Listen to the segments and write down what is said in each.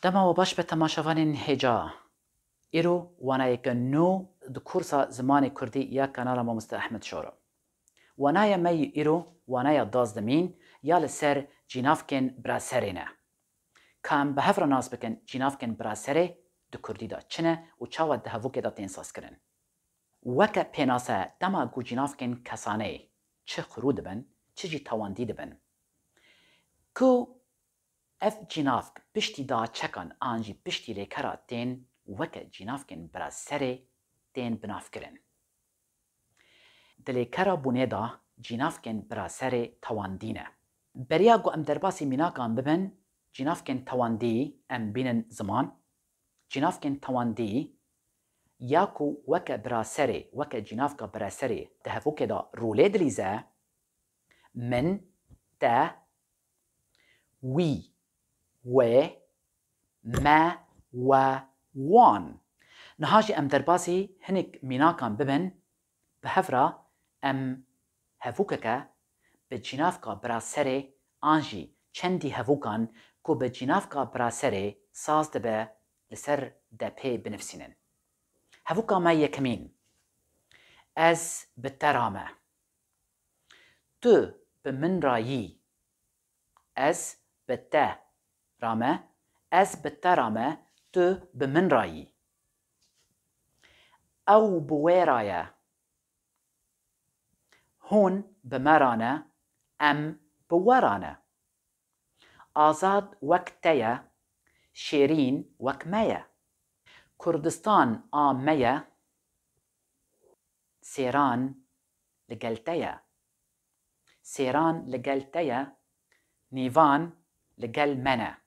دما و باش به تماشاوانین هجا ایرو وانای که نو د کورسا زمان کردی یا کانال مامست احمد شورو وانای می ایرو وانای دازدمین یا لسر جینافکن براسرینه کام به هفر ناس بکن جینافکن براسره د کردی دا چنه و چاوت ده هفوک دا تینساس کرن وکه پیناسه دما گو جینافکن کسانه چه خرو دبن چه جی تواندی دبن کو اف جینافک پشتی دا چکن آنجی پشتی لیکرا تین وکه جینافکن برا سره تین بناف کرن. دلیکرا بونه دا جینافکن برا سره تواندینه. بریا گو ام درباسی میناکان ببن جینافکن تواندی ام بینن زمان جینافکن تواندی یاکو وکه برا سره وکه جینافکا برا سره دهفوک دا روله دلیزه من تا وی و ما و وان نهاجي ام درباسي هنك ميناكان ببن بهفرا ام هفوككا بجنافكا براسري انجي چندي هفوكان كو بجنافكا براسري ساز دبه لسر دبي بنفسينن هفوكا ما يكمين از بترامه تو بمن رايي از بتا رامه از بترامه تو بمن رايي او بويرايا هون بمرانه ام بورانه آزاد وقتيا شيرين وكميا كردستان آميا سيران لقلتيا سيران لقلتيا نيفان لقل منا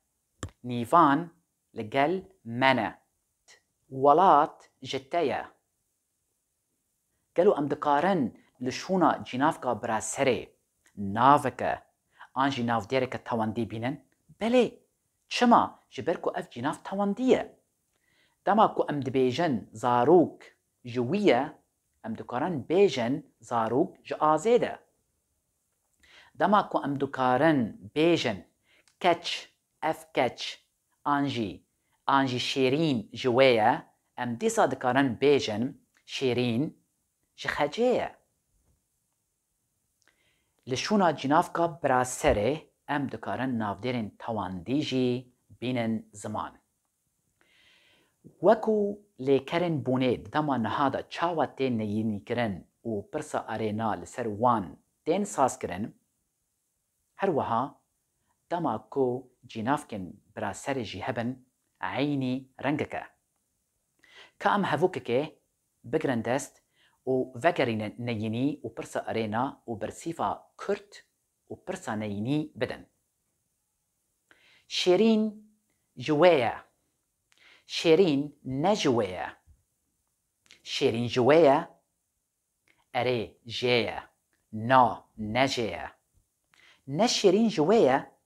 نيفان لقل منا ولات جتيا قالوا ام دقارن لشونا جنافكا براسري نافكا انجي ناف ديركا تواندي بينن بلي چما جبركو اف جناف توانديه دماكو ام دبيجن زاروك جوية ام دقارن بيجن زاروك جازيده دماكو ام دقارن بيجن كتش اف كتش انجي شيرين جوية ام ديسا دقارن بيجن شيرين جخجيه لشونا جنافكا براسره ام دکارن نافدرین تواندیجی بینن زمان وکو لیکرن بونید دما نهادا چاوا تین نیینی کرن و پرسا ارینا لسر وان تین ساس کرن هر وها دما کو جنافکن براسره جی هبن عینی رنگکه که ام هفوککه بگرن دست و وگرین نيني و برسا أرينا و برسيفا كرت و برسا نيني بدن شيرين جوية شيرين نجوية شيرين جوية أري جية نا نجية نشيرين جوية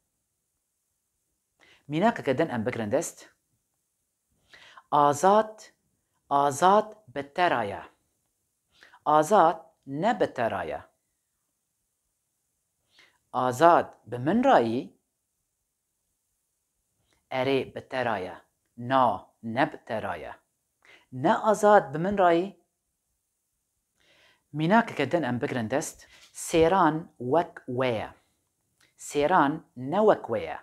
ميناك كدن أم بكرن دست آزاد بترايا آزاد نه بترايا آزاد بمن رأيي أري بترايا نا نبترايا نا آزاد بمن رأيي ميناك كدن أم بكرن دست سيران وك ويا سيران نوك ويا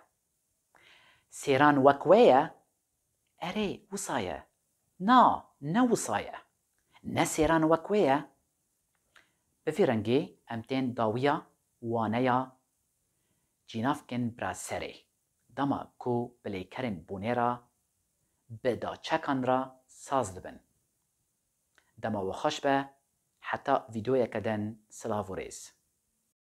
سيران وك ويا أري وصايا نا نوصايا نا سيران وك ويا بفرنگی امتین داویا وانیا جینافکن براسره دما کو بلیکرین بونیرا بدا چکن را ساز دبن دما وخش به حتی ویدیو کدن سلاو ریز